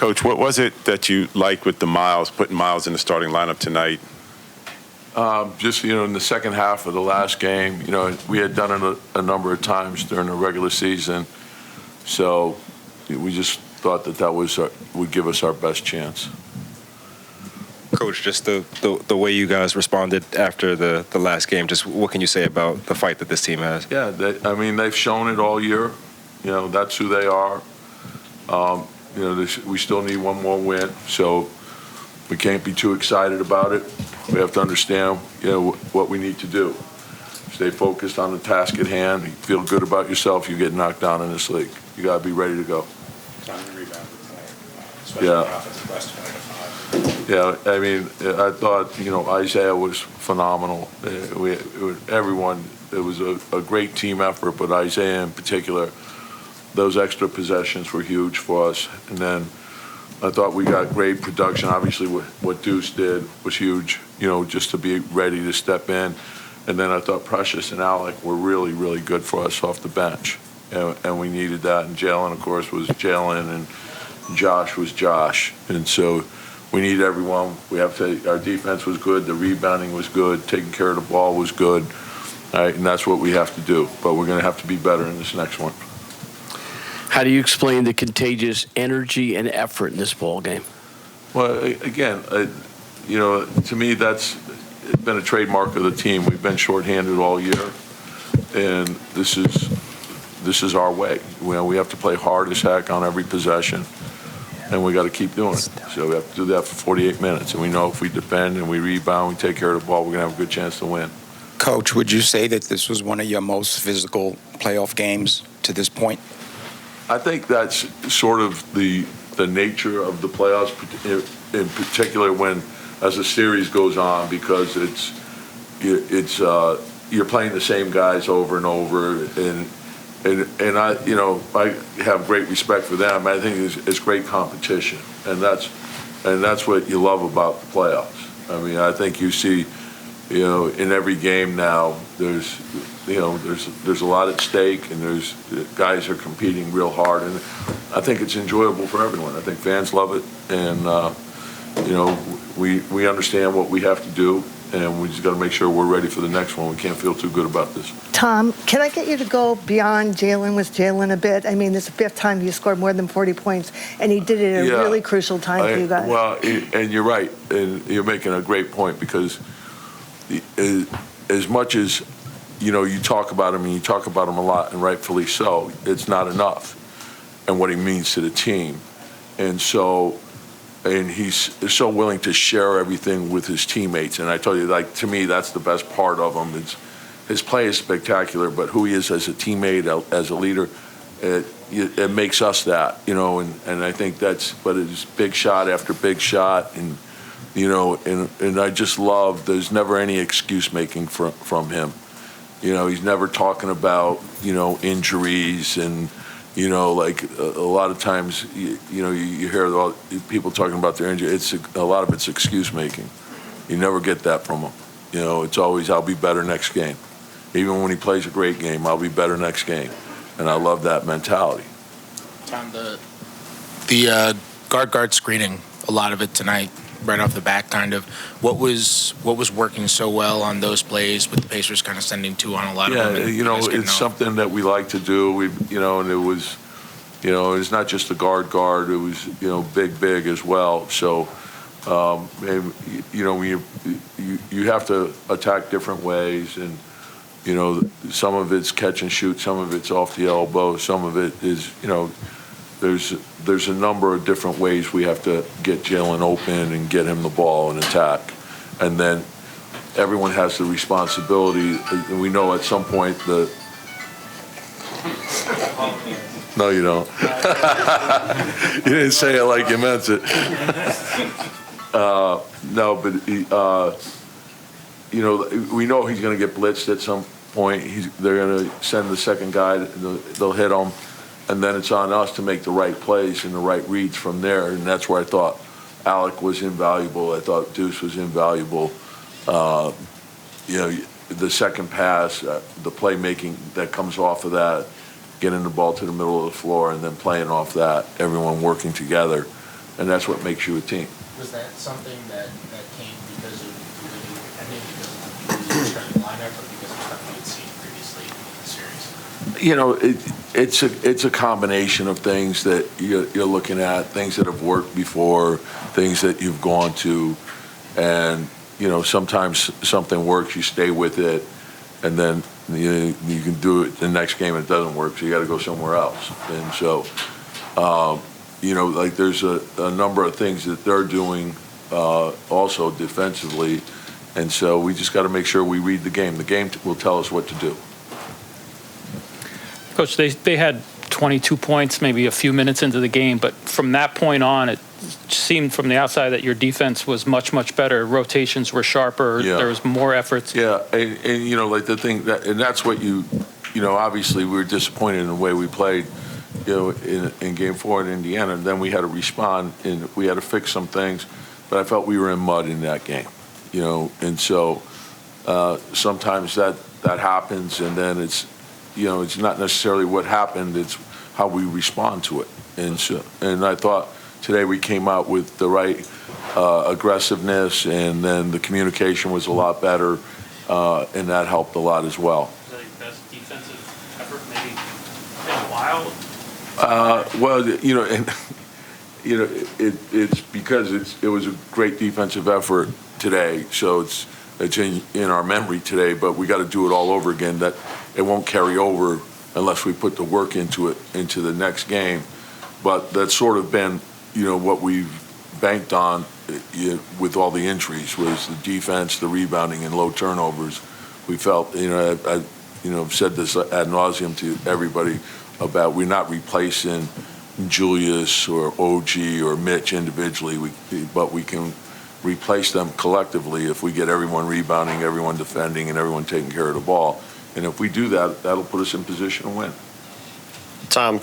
Coach, what was it that you liked with putting Miles in the starting lineup tonight? Just, in the second half of the last game, we had done it a number of times during the regular season. So we just thought that would give us our best chance. Coach, just the way you guys responded after the last game, just what can you say about the fight that this team has? Yeah, they've shown it all year. That's who they are. We still need one more win, so we can't be too excited about it. We have to understand, what we need to do. Stay focused on the task at hand. You feel good about yourself, you get knocked down in this league. You got to be ready to go. Yeah, I thought, Isaiah was phenomenal. Everyone, it was a great team effort, but Isaiah in particular, those extra possessions were huge for us. And then I thought we got great production. Obviously, what Deuce did was huge, just to be ready to step in. And then I thought Precious and Alec were really, really good for us off the bench. And we needed that. And Jaylen, of course, was Jaylen, and Josh was Josh. And so we need everyone. Our defense was good. The rebounding was good. Taking care of the ball was good. All right, and that's what we have to do. But we're going to have to be better in this next one. How do you explain the contagious energy and effort in this ball game? Well, again, to me, that's been a trademark of the team. We've been shorthanded all year, and this is our way. We have to play hard as heck on every possession, and we got to keep doing it. So we have to do that for 48 minutes, and we know if we defend and we rebound, we take care of the ball, we're going to have a good chance to win. Coach, would you say that this was one of your most physical playoff games to this point? I think that's sort of the nature of the playoffs, in particular when as the series goes on, because you're playing the same guys over and over, and I have great respect for them. I think it's great competition, and that's what you love about the playoffs. I think you see, in every game now, there's a lot at stake, and there's guys are competing real hard, and I think it's enjoyable for everyone. I think fans love it, and we understand what we have to do, and we just got to make sure we're ready for the next one. We can't feel too good about this. Tom, can I get you to go beyond Jaylen a bit? This is the fifth time you scored more than 40 points, and he did it at a really crucial time for you guys. Well, and you're right, and you're making a great point, because as much as you talk about him, and you talk about him a lot, and rightfully so, it's not enough, and what he means to the team. And he's so willing to share everything with his teammates. And I tell you, to me, that's the best part of him. His play is spectacular, but who he is as a teammate, as a leader, it makes us that, and I think but it's big shot after big shot, and I just love, there's never any excuse making from him. He's never talking about, injuries, and, a lot of times, you hear people talking about their injury. A lot of it's excuse making. You never get that from him. It's always, I'll be better next game. Even when he plays a great game, I'll be better next game. And I love that mentality. Tom, the guard screening, a lot of it tonight, right off the bat, kind of. What was working so well on those plays with the Pacers kind of sending two on a lot of them? Yeah, it's something that we like to do. And it was, it's not just the guard. It was, big as well. So, you have to attack different ways, and some of it's catch and shoot, some of it's off the elbow, some of it is, there's a number of different ways we have to get Jaylen open and get him the ball and attack. And then everyone has the responsibility. And we know at some point no, you don't. You didn't say it like you meant it. No, but we know he's going to get blitzed at some point. They're going to send the second guy. They'll hit him. And then it's on us to make the right plays and the right reads from there. And that's where I thought Alec was invaluable. I thought Deuce was invaluable. The second pass, the playmaking that comes off of that, getting the ball to the middle of the floor and then playing off that, everyone working together. and that's what makes you a team. Was that something that came because of the ending, because of the starting lineup, or because of stuff you had seen previously in the series? You know, it's a combination of things that you're looking at, things that have worked before, things that you've gone to, and you know, sometimes something works, you stay with it, and then you can do it the next game and it doesn't work, so you got to go somewhere else. And so, you know, like there's a number of things that they're doing also defensively, and so we just got to make sure we read the game. The game will tell us what to do. Coach, they had 22 points maybe a few minutes into the game, but from that point on, it seemed from the outside that your defense was much, much better. Rotations were sharper. Yeah. There was more efforts. Yeah, and you know, like the thing that, and that's what you know, obviously we were disappointed in the way we played, you know, in Game 4 in Indiana. And then we had to respond and we had to fix some things, but I felt we were in mud in that game, you know, and so sometimes that happens, and then it's, you know, it's not necessarily what happened, it's how we respond to it. And so, and I thought today we came out with the right aggressiveness, and then the communication was a lot better, and that helped a lot as well. Was that your best defensive effort maybe in a while? Well, you know, and you know, it's because it was a great defensive effort today, so it's in our memory today. But we got to do it all over again. That it won't carry over unless we put the work into it into the next game. But that's sort of been, you know, what we've banked on with all the injuries was the defense, the rebounding, and low turnovers. We felt, you know, I've said this ad nauseum to everybody about we're not replacing Julius or OG or Mitch individually, but we can replace them collectively if we get everyone rebounding, everyone defending, and everyone taking care of the ball. And if we do that, that'll put us in position to win. Tom,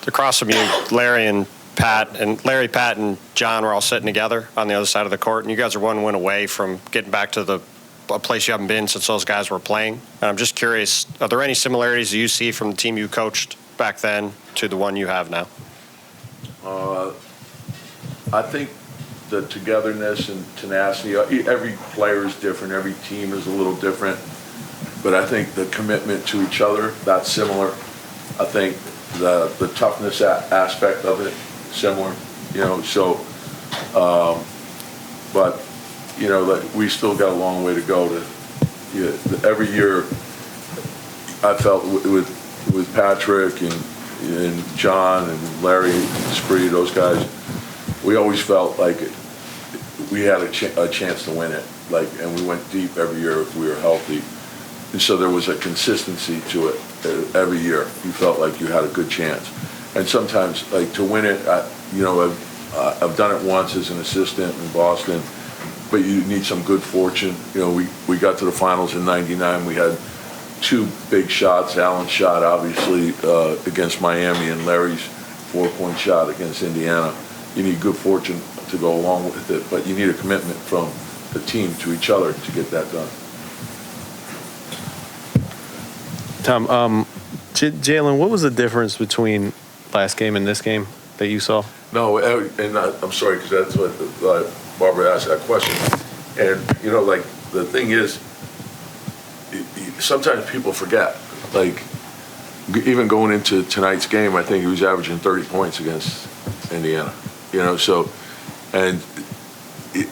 across from you, Larry, Pat, and John were all sitting together on the other side of the court, and you guys are one win away from getting back to a place you haven't been since those guys were playing. And I'm just curious, are there any similarities you see from the team you coached back then to the one you have now? I think the togetherness and tenacity, every player is different, every team is a little different, but I think the commitment to each other, that's similar. I think the toughness aspect of it, similar, you know, so, but, you know, like, we still got a long way to go to, every year I felt with Patrick and John and Larry and Spree, those guys, we always felt like we had a chance to win it, like, and we went deep every year if we were healthy. And so there was a consistency to it every year. You felt like you had a good chance. And sometimes, like, to win it, you know, I've done it once as an assistant in Boston, but you need some good fortune. You know, we got to the finals in '99. We had two big shots. Allen's shot, obviously, against Miami, and Larry's 4-point shot against Indiana. You need good fortune to go along with it, but you need a commitment from the team to each other to get that done. Tom, Jaylen, what was the difference between last game and this game that you saw? No, and I'm sorry, because that's what Barbara asked that question. And, you know, like, the thing is, sometimes people forget. Like, even going into tonight's game, I think he was averaging 30 points against Indiana. You know, so, and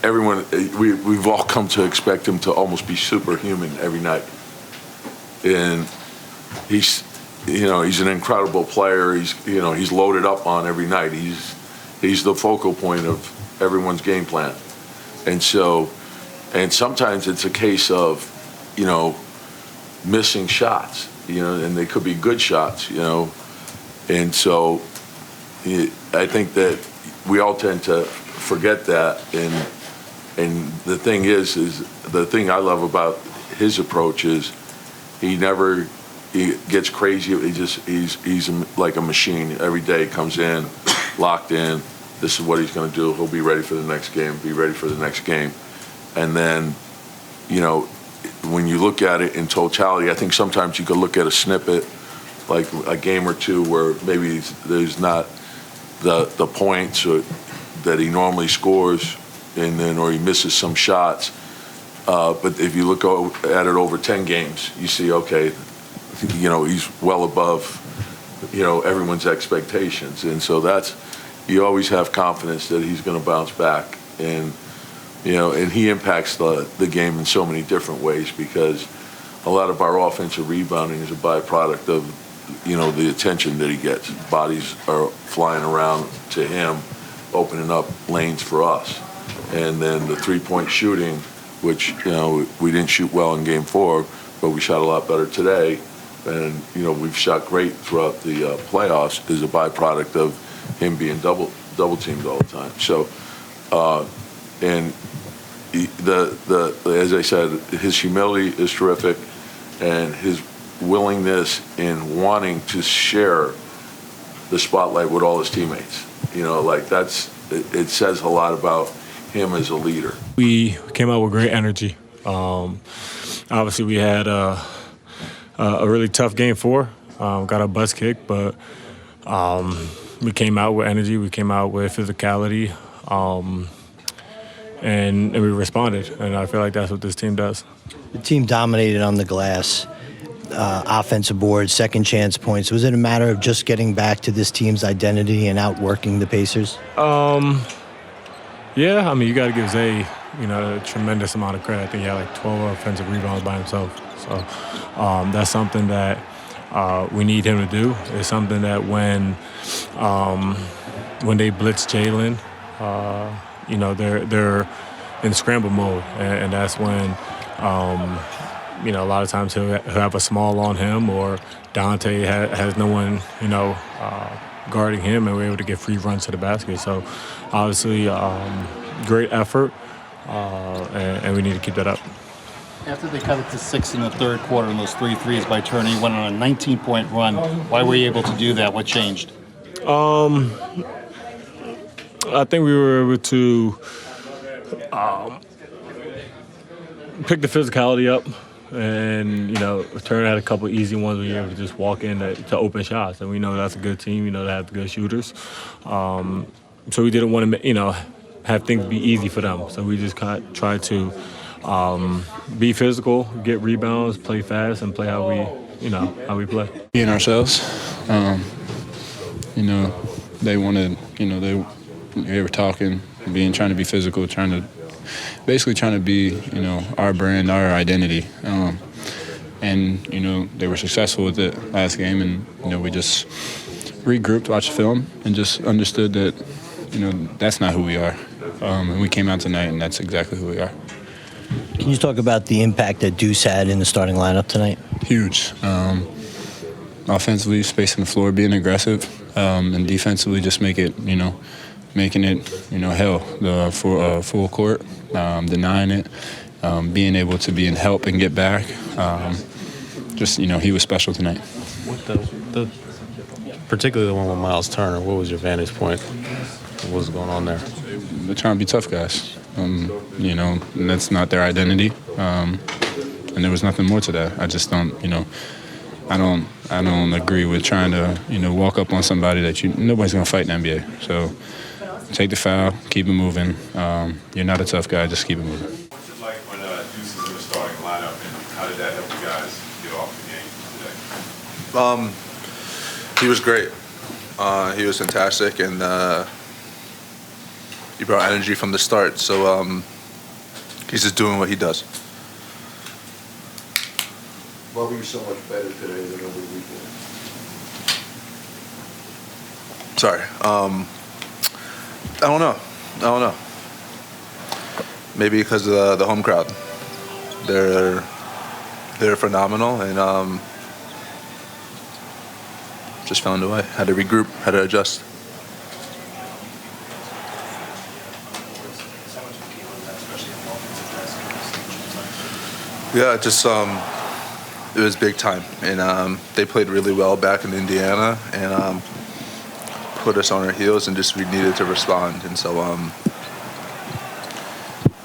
everyone, we've all come to expect him to almost be superhuman every night. And he's an incredible player. He's loaded up on every night. He's the focal point of everyone's game plan. And so, and sometimes it's a case of, you know, missing shots, you know, and they could be good shots, you know. And so I think that we all tend to forget that. And the thing is the thing I love about his approach is he gets crazy. He's like a machine. Every day comes in, locked in. This is what he's going to do. He'll be ready for the next game, be ready for the next game. And then, you know, when you look at it in totality, I think sometimes you could look at a snippet, like a game or two where maybe there's not the points, that he normally scores, and then or he misses some shots. But if you look at it over 10 games, you see, okay, he's well above, everyone's expectations. And so you always have confidence that he's going to bounce back. And, and he impacts the game in so many different ways, because a lot of our offensive rebounding is a byproduct of, the attention that he gets. Bodies are flying around to him, opening up lanes for us. And then the three-point shooting, which, we didn't shoot well in Game 4, but we shot a lot better today. And, we've shot great throughout the playoffs, is a byproduct of him being double teamed all the time. So, and as I said, his humility is terrific, and his willingness in wanting to share the spotlight with all his teammates. It says a lot about him as a leader. We came out with great energy. Obviously, we had a really tough Game 4. Got our butts kicked, but we came out with energy. We came out with physicality, and we responded. And I feel like that's what this team does. The team dominated on the glass, offensive boards, second chance points. Was it a matter of just getting back to this team's identity and outworking the Pacers? Yeah, you got to give Zay, a tremendous amount of credit. I think he had like 12 offensive rebounds by himself. So that's something that we need him to do. It's something that when they blitz Jaylen, they're in scramble mode, and that's when a lot of times he'll have a small on him, or Dante has no one guarding him, and we're able to get free runs to the basket. So obviously great effort, and we need to keep that up. After they cut it to 6 in the third quarter and those 3 threes by Turner, you went on a 19-point run. Why were you able to do that? What changed? I think we were able to pick the physicality up, and Turner had a couple easy ones where you were able to just walk in to open shots, and we know that's a good team. We know they have good shooters, so we didn't want to have things be easy for them. So we just tried to be physical, get rebounds, play fast, and play how we play. Being ourselves, they wanted, they were talking, trying to be physical, trying to be, our brand, our identity. And, they were successful with it last game, and, we just regrouped, watched film, and just understood that, that's not who we are. And we came out tonight, and that's exactly who we are. Can you talk about the impact that Deuce had in the starting lineup tonight? Huge. Offensively, spacing the floor, being aggressive, and defensively just making it, hell, for full court, denying it, being able to be in help and get back. He was special tonight. What particularly the one with Miles Turner, what was your vantage point? What was going on there? They're trying to be tough guys. And that's not their identity. And there was nothing more to that. I just don't, I don't agree with trying to, walk up on somebody that nobody's going to fight in the NBA. So take the foul, keep it moving. You're not a tough guy, just keep it moving. What's it like when Deuce is in the starting lineup, and how did that help you guys get off the game today? He was great. He was fantastic, and he brought energy from the start. So he's just doing what he does. Why were you so much better today than over the weekend? Sorry. I don't know. Maybe because of the home crowd. They're phenomenal, and just found a way. Had to regroup, had to adjust. Yeah, just it was big time, and they played really well back in Indiana, and put us on our heels, and just we needed to respond. And so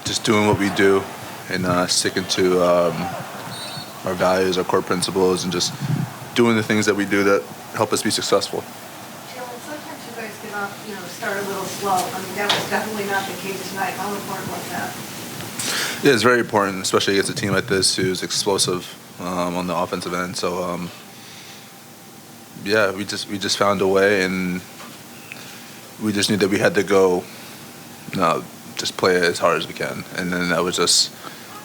just doing what we do, and sticking to our values, our core principles, and just doing the things that we do that help us be successful. Jaylen, sometimes you guys get off, start a little flow. I mean, that was definitely not the case tonight. How important was that? Yeah, it's very important, especially against a team like this who's explosive on the offensive end. So, yeah, we just found a way, and we just knew that we had to go, just play as hard as we can, and then that was just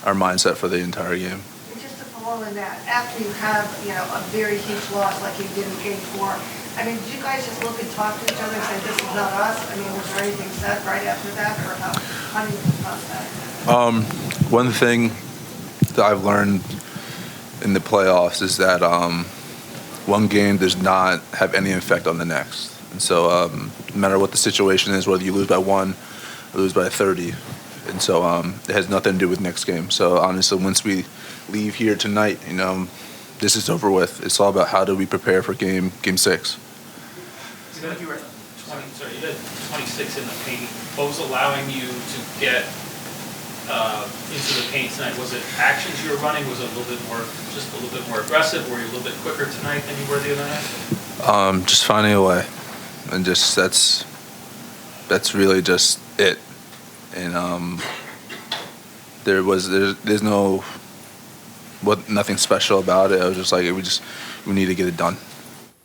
our mindset for the entire game. And just to follow in that, after you have a very huge loss like you did in Game 4, I mean, did you guys just look and talk to each other and say, this is not us? I mean, was there anything said right after that, or how do you discuss that? One thing that I've learned in the playoffs is that one game does not have any effect on the next. And so no matter what the situation is, whether you lose by 1 or lose by 30, and so it has nothing to do with next game. So honestly, once we leave here tonight, this is over with. It's all about how do we prepare for game 6. You were 26 in the paint. What was allowing you to get into the paint tonight? Was it actions you were running? Was it a little bit more aggressive? Were you a little bit quicker tonight than you were the other night? Just finding a way, and just that's really just it. And there's nothing special about it. I was just like we need to get it done.